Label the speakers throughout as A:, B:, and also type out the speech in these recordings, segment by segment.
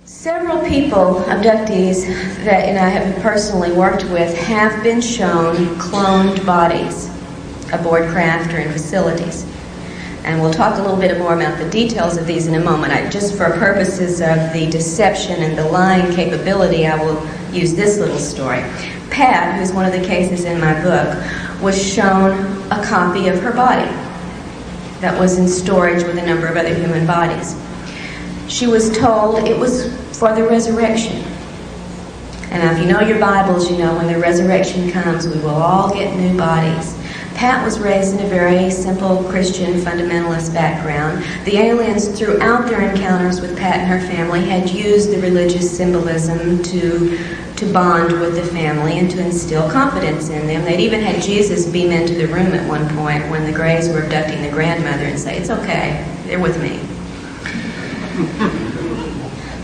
A: Several people, abductees, that I have personally worked with have been shown cloned bodies aboard craft or in facilities. And we'll talk a little bit more about the details of these in a moment. Just for purposes of the deception and the lying capability, I will use this little story. Pat, who's one of the cases in my book, was shown a copy of her body that was in storage with a number of other human bodies. She was told it was for the resurrection. And now if you know your Bibles, you know when the resurrection comes, we will all get new bodies. Pat was raised in a very simple Christian fundamentalist background. The aliens, throughout their encounters with Pat and her family, had used the religious symbolism to bond with the family and to instill confidence in them. They'd even had Jesus beam into the room at one point when the Greys were abducting the grandmother and say, "It's okay, they're with me."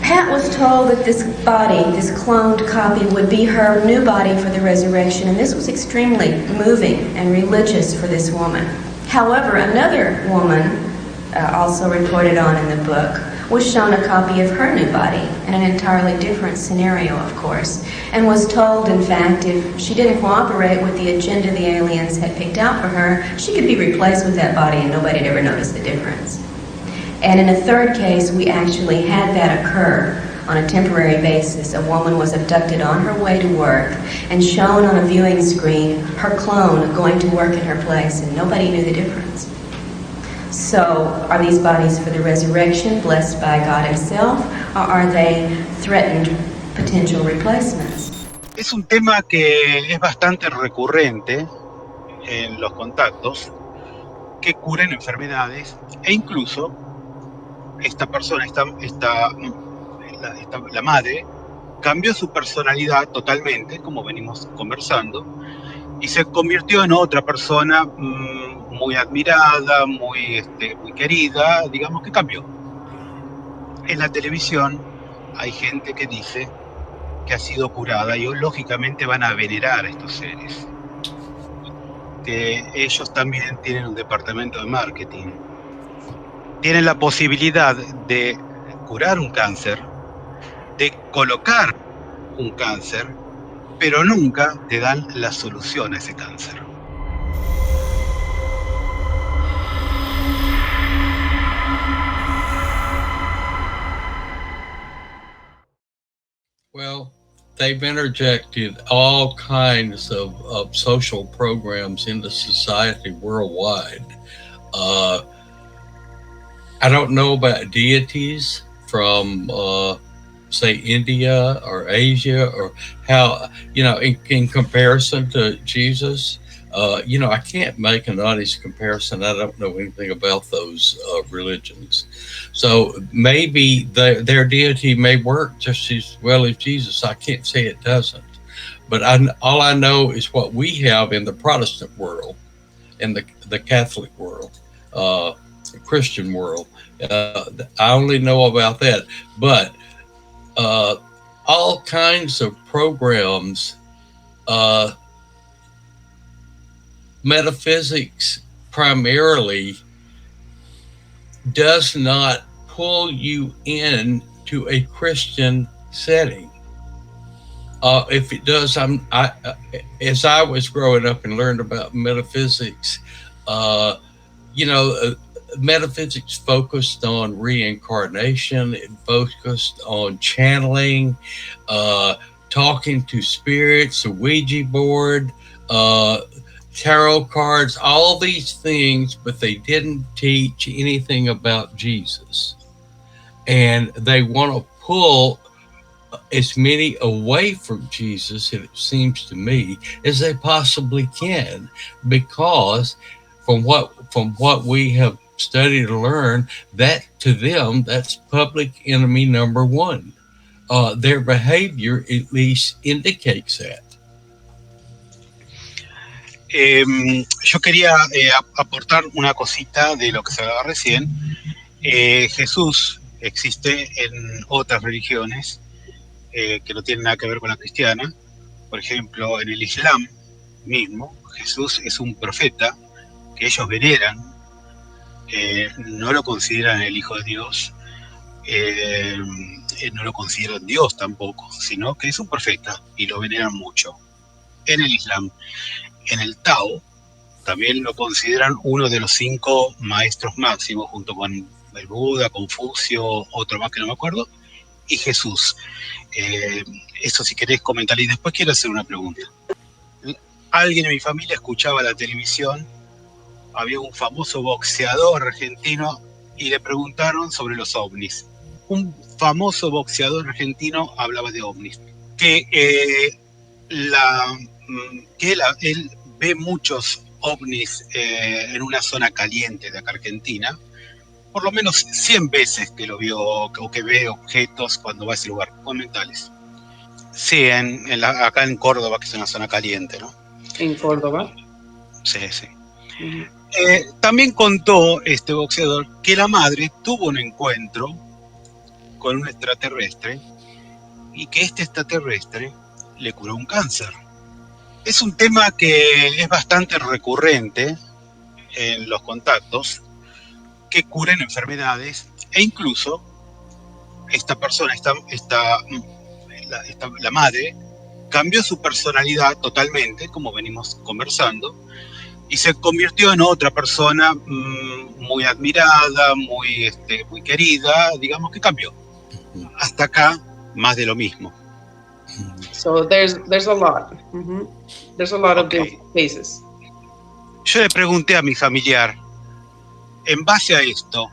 A: Pat was told that this body, this cloned copy, would be her new body for the resurrection, and this was extremely moving and religious for this woman. However, another woman, also reported on in the book, was shown a copy of her new body in an entirely different scenario, of course, and was told, in fact, if she didn't cooperate with the agenda the aliens had picked out for her, she could be replaced with that body and nobody'd ever notice the difference. And in a third case, we actually had that occur on a temporary basis. A woman was abducted on her way to work and shown on a viewing screen her clone going to work in her place, and nobody knew the difference. So, are these bodies for the resurrection, blessed by God Himself, or are they threatened potential replacements?
B: Es un tema que es bastante recurrente en los contactos que curen enfermedades e incluso esta persona, la madre, cambió su personalidad totalmente, como venimos conversando, y se convirtió en otra persona muy admirada, muy querida, digamos que cambió. En la televisión hay gente que dice que ha sido curada y lógicamente van a venerar a estos seres. Que ellos también tienen un departamento de marketing. Tienen la posibilidad de curar un cáncer, de colocar un cáncer, pero nunca te dan la solución a ese cáncer.
C: Well, they've interjected all kinds of social programs into society worldwide. I don't know about deities from, say, India or Asia, or how, in comparison to Jesus. I can't make an honest comparison. I don't know anything about those religions. So maybe their deity may work just as well as Jesus. I can't say it doesn't. But all I know is what we have in the Protestant world, in the Catholic world, the Christian world. I only know about that. But all kinds of programs, metaphysics primarily does not pull you in to a Christian setting. If it does, as I was growing up and learned about metaphysics, metaphysics focused on reincarnation. It focused on channeling, talking to spirits, a Ouija board, tarot cards, all these things, but they didn't teach anything about Jesus. And they want to pull as many away from Jesus, it seems to me, as they possibly can, because from what we have studied or learned, that to them, that's public enemy number one. Their behavior at least indicates that.
B: Yo quería aportar una cosita de lo que se hablaba recién. Jesús existe en otras religiones que no tienen nada que ver con la cristiana. Por ejemplo, en el Islam mismo, Jesús es un profeta que ellos veneran, no lo consideran el Hijo de Dios. no lo consideran Dios tampoco, sino que es un profeta y lo veneran mucho. En el Islam, en el Tao, también lo consideran uno de los 5 maestros máximos, junto con el Buda, Confucio, otro más que no me acuerdo, y Jesús. Eso si querés comentar. Y después quiero hacer una pregunta. Alguien en mi familia escuchaba la televisión, había un famoso boxeador argentino y le preguntaron sobre los ovnis. Un famoso boxeador argentino hablaba de ovnis. Que, él ve muchos ovnis en una zona caliente de acá Argentina, por lo menos 100 veces que lo vio o que ve objetos cuando va a ese lugar, comentales. Sí, acá en Córdoba, que es una zona caliente, ¿no?
D: En Córdoba.
B: Sí, sí. También contó este boxeador que la madre tuvo un encuentro con un extraterrestre y que este extraterrestre le curó un cáncer. Es un tema que es bastante recurrente en los contactos, que curen enfermedades, e incluso esta persona, la madre, cambió su personalidad totalmente, como venimos conversando, y se convirtió en otra persona muy admirada, muy querida, digamos que cambió. Hasta acá, más de lo mismo.
D: So there's a lot. There's a lot of these cases.
B: Yo le pregunté a mi familiar, en base a esto,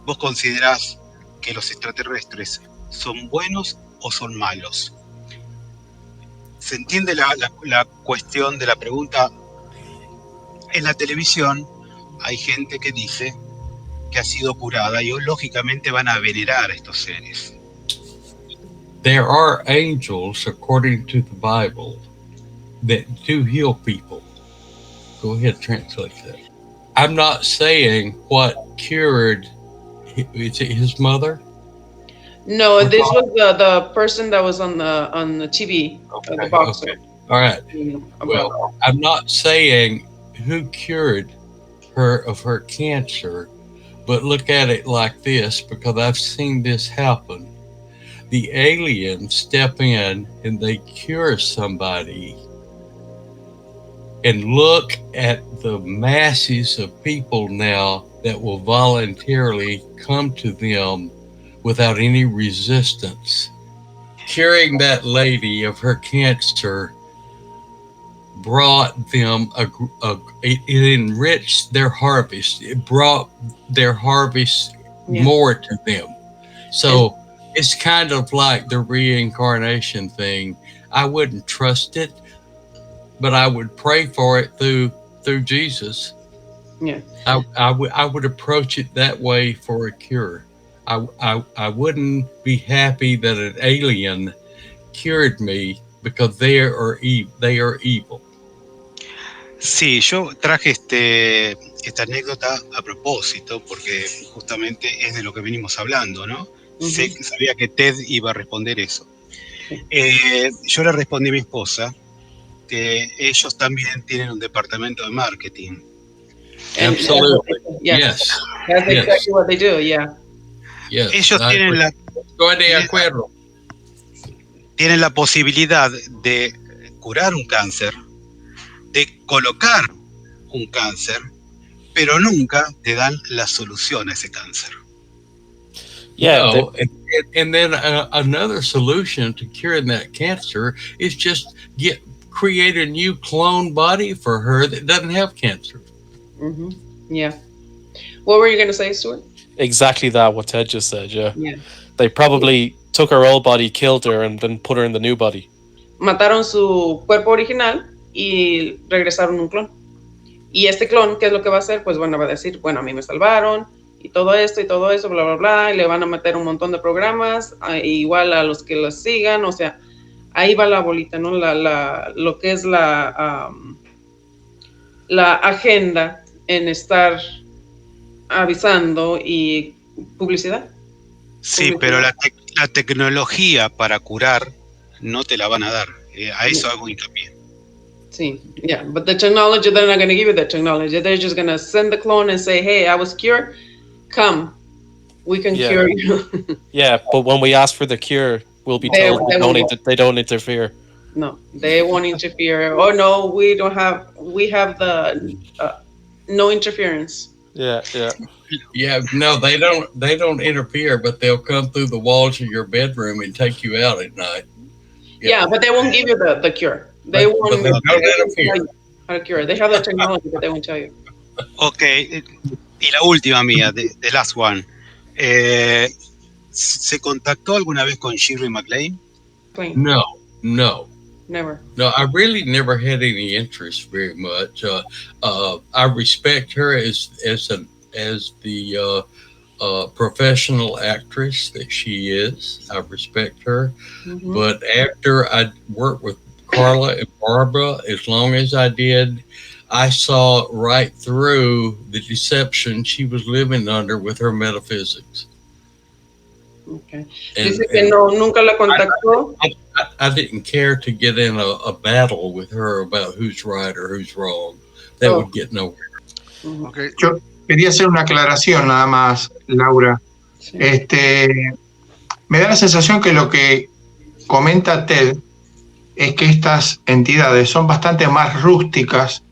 B: ¿vos considerás que los extraterrestres son buenos o son malos? ¿Se entiende la cuestión de la pregunta? En la televisión hay gente que dice que ha sido curada y lógicamente van a venerar a estos seres.
C: There are angels, according to the Bible, that do heal people. Go ahead, translate that. I'm not saying what cured his mother.
D: No, this was the person that was on the TV, the boxer.
C: Okay. All right. Well, I'm not saying who cured her of her cancer, but look at it like this, because I've seen this happen. The aliens step in and they cure somebody, and look at the masses of people now that will voluntarily come to them without any resistance. Curing that lady of her cancer brought them it enriched their harvest. It brought their harvest more to them. So it's kind of like the reincarnation thing. I wouldn't trust it, but I would pray for it through Jesus.
D: Yeah,
C: I would approach it that way for a cure. I wouldn't be happy that an alien cured me, because they are evil.
B: Sí, yo traje esta anécdota a propósito, porque justamente es de lo que venimos hablando, ¿no? Sabía que Ted iba a responder eso. Yo le respondí a mi esposa que ellos también tienen un departamento de marketing.
C: Absolutely. Yes.
D: That's exactly what they do, yeah.
C: Yes.
B: Ellos tienen la posibilidad de curar un cáncer, de colocar un cáncer, pero nunca te dan la solución a ese cáncer.
C: Yeah. No, and then another solution to curing that cancer is just create a new clone body for her that doesn't have cancer.
D: Yeah. What were you going to say, Stuart?
E: Exactly that, what Ted just said, yeah.
D: Yeah.
E: They probably took her old body, killed her, and then put her in the new body.
D: Mataron su cuerpo original y regresaron un clon. Y este clon, ¿qué es lo que va a hacer? Pues bueno, va a decir, bueno, a mí me salvaron, y todo esto, bla, bla, bla, y le van a meter un montón de programas, igual a los que los sigan, o sea, ahí va la bolita, ¿no? Lo que es la agenda en estar avisando y publicidad.
B: Sí, pero la tecnología para curar no te la van a dar. A eso hago hincapié.
D: Sí, yeah, but the technology, they're not going to give you the technology. They're just going to send the clone and say, hey, I was cured, come. We can
E: Yeah.
D: cure you.
E: Yeah, but when we ask for the cure, we'll be
D: They-
E: told
D: they won't.
E: they don't interfere.
D: No, they won't interfere. Oh no, we have the no interference.
E: Yeah, yeah.
C: Yeah, no, they don't interfere, but they'll come through the walls of your bedroom and take you out at night.
D: Yeah, but they won't give you the cure. They
C: But
D: won't
C: they don't
D: tell
C: interfere.
D: you how to cure. They have the technology, but they won't tell you.
B: Ok, y la última mía, the last one. ¿Se contactó alguna vez con Shirley MacLaine?
D: Clean.
C: No, no.
D: Never.
C: No, I really never had any interest very much. I respect her as the professional actress that she is. I respect her.
D: Mhm.
C: But after I worked with Karla and Barbara, as long as I did, I saw right through the deception she was living under with her metaphysics.
D: Okay.
C: And,
D: Dice que no, nunca la contactó.
C: I didn't care to get in a battle with her about who's right or who's wrong. That
D: Oh.
C: would get nowhere.
D: Mhm.
F: Okay. Yo quería hacer una aclaración nada más, Laura.
D: Sí.
F: Me da la sensación que lo que comenta Ted es que estas entidades son bastante más rústicas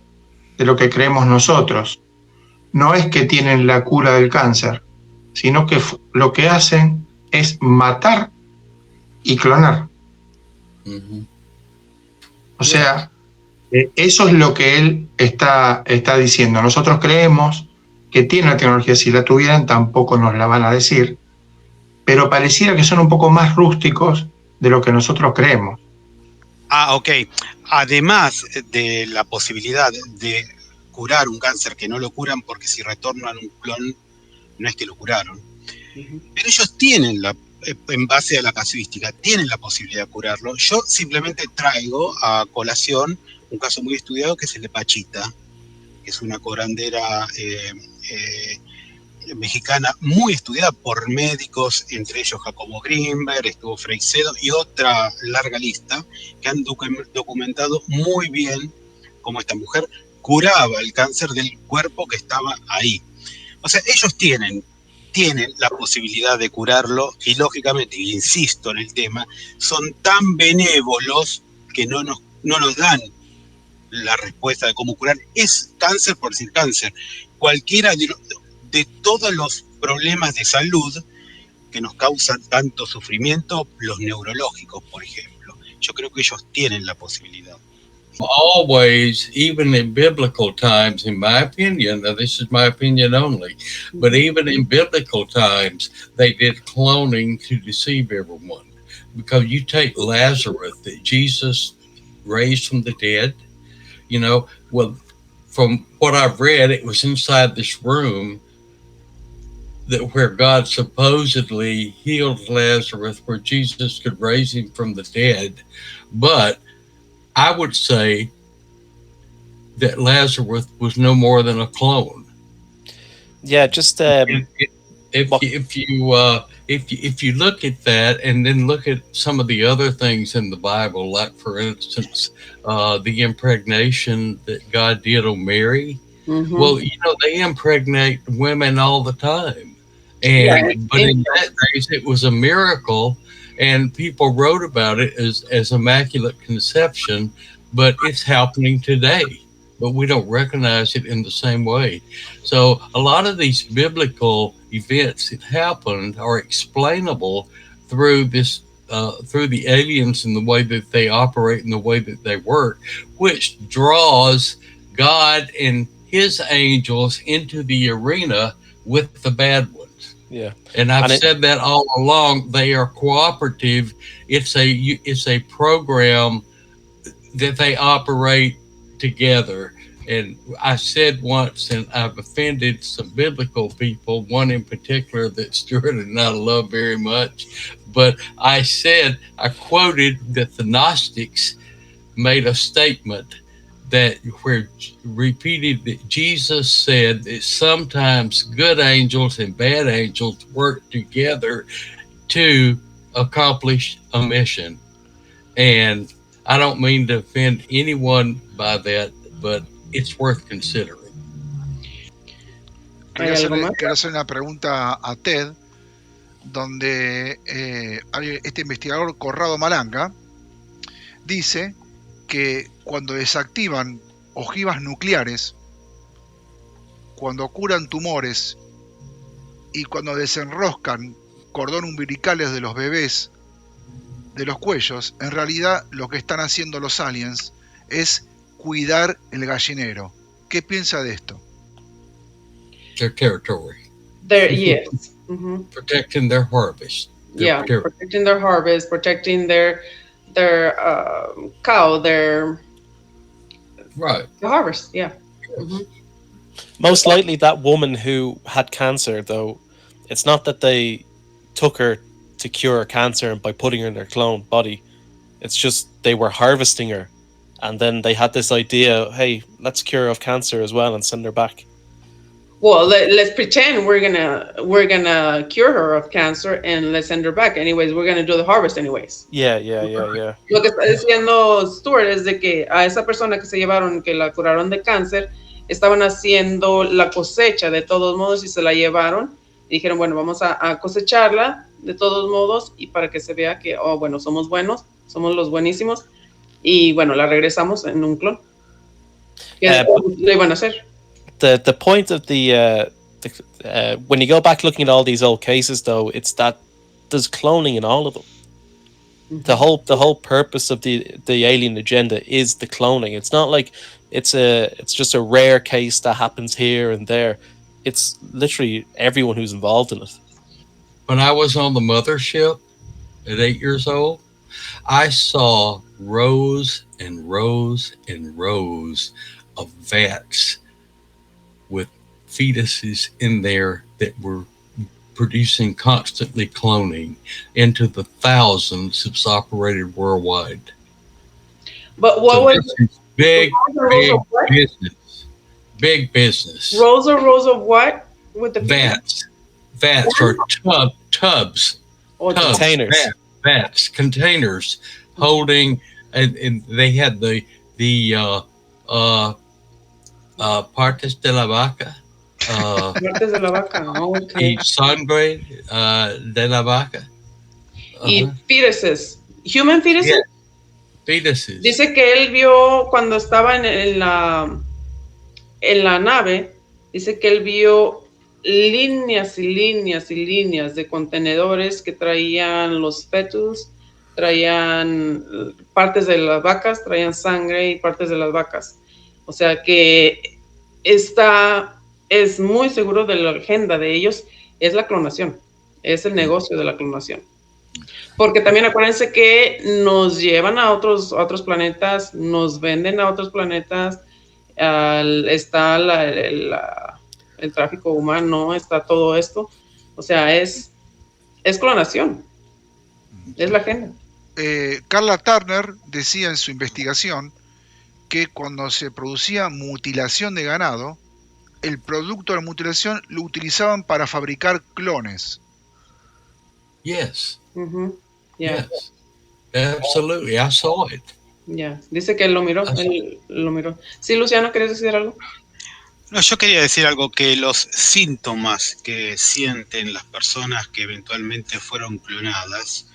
F: de lo que creemos nosotros. No es que tienen la cura del cáncer, sino que lo que hacen es matar y clonar.
C: Mm-hmm.
F: O sea, eso es lo que él está diciendo. Nosotros creemos que tienen la tecnología. Si la tuvieran, tampoco nos la van a decir. Pero pareciera que son un poco más rústicos de lo que nosotros creemos.
B: Ah, ok. Además de la posibilidad de curar un cáncer, que no lo curan porque si retornan un clon, no es que lo curaron. Pero ellos tienen en base a la casuística, tienen la posibilidad de curarlo. Yo simplemente traigo a colación un caso muy estudiado que es el de Pachita, que es una curandera mexicana muy estudiada por médicos, entre ellos Jacobo Greenberg, estuvo Freixedo y otra larga lista, que han documentado muy bien cómo esta mujer curaba el cáncer del cuerpo que estaba ahí. O sea, ellos tienen la posibilidad de curarlo y lógicamente, insisto en el tema, son tan benévolos que no nos dan la respuesta de cómo curar. Es cáncer por decir cáncer. Cualquiera de todos los problemas de salud que nos causan tanto sufrimiento, los neurológicos, por ejemplo. Yo creo que ellos tienen la posibilidad.
C: Always, even in biblical times, in my opinion, now this is my opinion only, but even in biblical times, they did cloning to deceive everyone. Because you take Lazarus that Jesus raised from the dead, well, from what I've read, it was inside this room where God supposedly healed Lazarus, where Jesus could raise him from the dead. But I would say that Lazarus was no more than a clone.
E: Yeah, just
C: if you look at that and then look at some of the other things in the Bible, like for instance, the impregnation that God did on Mary. Mm-hmm. Well, they impregnate women all the time, but in that days it was a miracle, and people wrote about it as immaculate conception. But it's happening today, but we don't recognize it in the same way. So a lot of these biblical events that happened are explainable through this, through the aliens and the way that they operate and the way that they work, which draws God and his angels into the arena with the bad ones.
E: Yeah.
C: And I've said that all along. They are cooperative. It's a program that they operate together. And I said once, and I've offended some biblical people, one in particular that Stuart and I love very much, but I quoted that the Gnostics made a statement that repeated that Jesus said that sometimes good angels and bad angels work together to accomplish a mission. And I don't mean to offend anyone by that, but it's worth considering.
G: Quiero hacer una pregunta a Ted. donde este investigador Corrado Malanga dice que cuando desactivan ojivas nucleares, cuando curan tumores y cuando desenroscan cordón umbilicales de los bebés de los cuellos, en realidad lo que están haciendo los aliens es cuidar el gallinero. ¿Qué piensa de esto?
C: Their territory.
D: Yes. Mm-hmm.
C: Protecting their harvest.
D: Protecting their harvest, protecting their cow, their harvest. Yeah. Mm-hmm.
E: Most likely, that woman who had cancer, though, it's not that they took her to cure cancer by putting her in their clone body. It's just they were harvesting her, and then they had this idea, hey, let's cure her of cancer as well and send her back.
D: Well, let's pretend we're gonna cure her of cancer and let's send her back. Anyways, we're gonna do the harvest anyways.
E: Yeah.
D: Lo que está diciendo Stuart es de que a esa persona que se llevaron, que la curaron de cáncer, estaban haciendo la cosecha de todos modos y se la llevaron. Y dijeron, bueno, vamos a cosecharla de todos modos y para que se vea que, oh, bueno, somos buenos, somos los buenísimos. Y bueno, la regresamos en un clon. ¿Qué le iban a hacer?
E: The point of the when you go back looking at all these old cases, though, it's that there's cloning in all of them. Mm-hmm. The whole purpose of the alien agenda is the cloning. It's not like it's just a rare case that happens here and there. It's literally everyone who's involved in it.
C: When I was on the mothership at 8 years old, I saw rows and rows and rows of vats with fetuses in there that were producing constantly cloning into the thousands it's operated worldwide.
D: But what was
C: big business? Big business.
D: Rows of what? With the
C: vats or tubs.
E: Containers.
C: Vats, containers holding, and they had the partes de la vaca.
D: Partes de la vaca. Okay.
C: Y sangre de la vaca.
D: Y fetuses. Human fetuses?
C: Yeah. Fetuses.
D: Dice que él vio cuando estaba en la nave, dice que él vio líneas y líneas y líneas de contenedores que traían los fetus, traían partes de las vacas, traían sangre y partes de las vacas. O sea que es muy seguro de la agenda de ellos, es la clonación, es el negocio de la clonación. Porque también acuérdense que nos llevan a otros planetas, nos venden a otros planetas, está el tráfico humano, está todo esto. O sea, es clonación, es la agenda.
G: Karla Turner decía en su investigación que cuando se producía mutilación de ganado, el producto de la mutilación lo utilizaban para fabricar clones.
C: Yes.
D: Mm-hmm. Yeah.
C: Yes. Absolutely. I saw it.
D: Yeah. Dice que él lo miró. Sí, Luciano, ¿querés decir algo?
B: No, yo quería decir algo, que los síntomas que sienten las personas que eventualmente fueron clonadas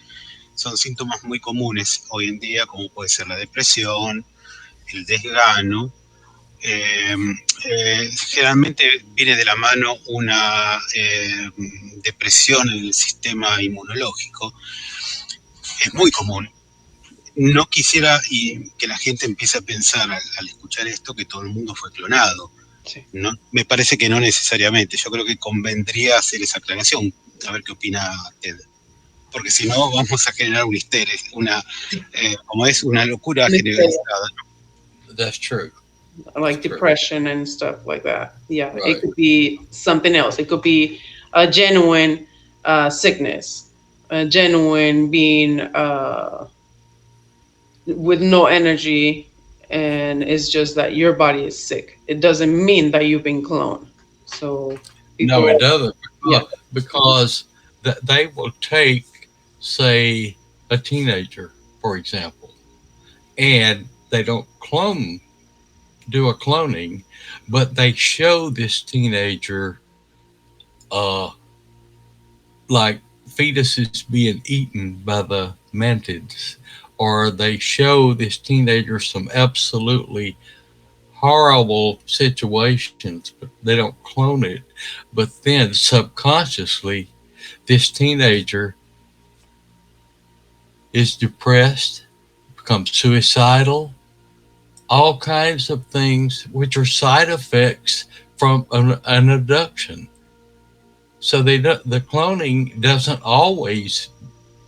B: son síntomas muy comunes hoy en día, como puede ser la depresión, el desgano. Generalmente viene de la mano una depresión en el sistema inmunológico. Es muy común. No quisiera que la gente empiece a pensar al escuchar esto que todo el mundo fue clonado.
D: Sí.
B: No, me parece que no necesariamente. Yo creo que convendría hacer esa aclaración. A ver qué opina Ted. Porque si no vamos a generar una histeria, una locura generalizada.
C: That's true.
D: Like
C: That's
D: depression and stuff like that. Yeah,
C: Right.
D: It could be something else. It could be a genuine sickness, a genuine being with no energy, and it's just that your body is sick. It doesn't mean that you've been cloned. So
C: No, it doesn't.
D: Yeah.
C: Because they will take, say, a teenager, for example, and they don't do a cloning, but they show this teenager like fetuses being eaten by the mantids, or they show this teenager some absolutely horrible situations, but they don't clone it. But then subconsciously, this teenager is depressed, becomes suicidal, all kinds of things which are side effects from an abduction. So the cloning doesn't always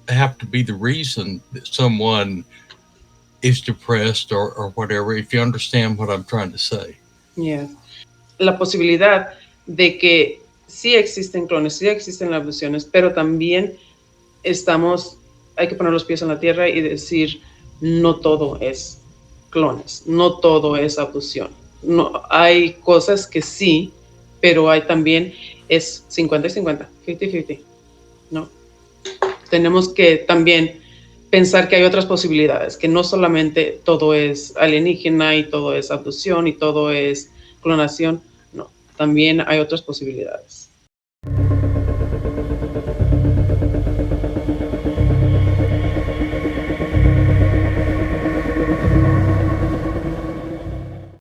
C: have to be the reason that someone is depressed or whatever, if you understand what I'm trying to say.
D: Yeah. La posibilidad de que sí existen clones, sí existen abducciones, pero también hay que poner los pies en la tierra y decir, no todo es clones, no todo es abducción. No, hay cosas que sí, pero hay también, es 50 y 50, 50-50, ¿no? Tenemos que también pensar que hay otras posibilidades, que no solamente todo es alienígena y todo es abducción y todo es clonación, no, también hay otras posibilidades.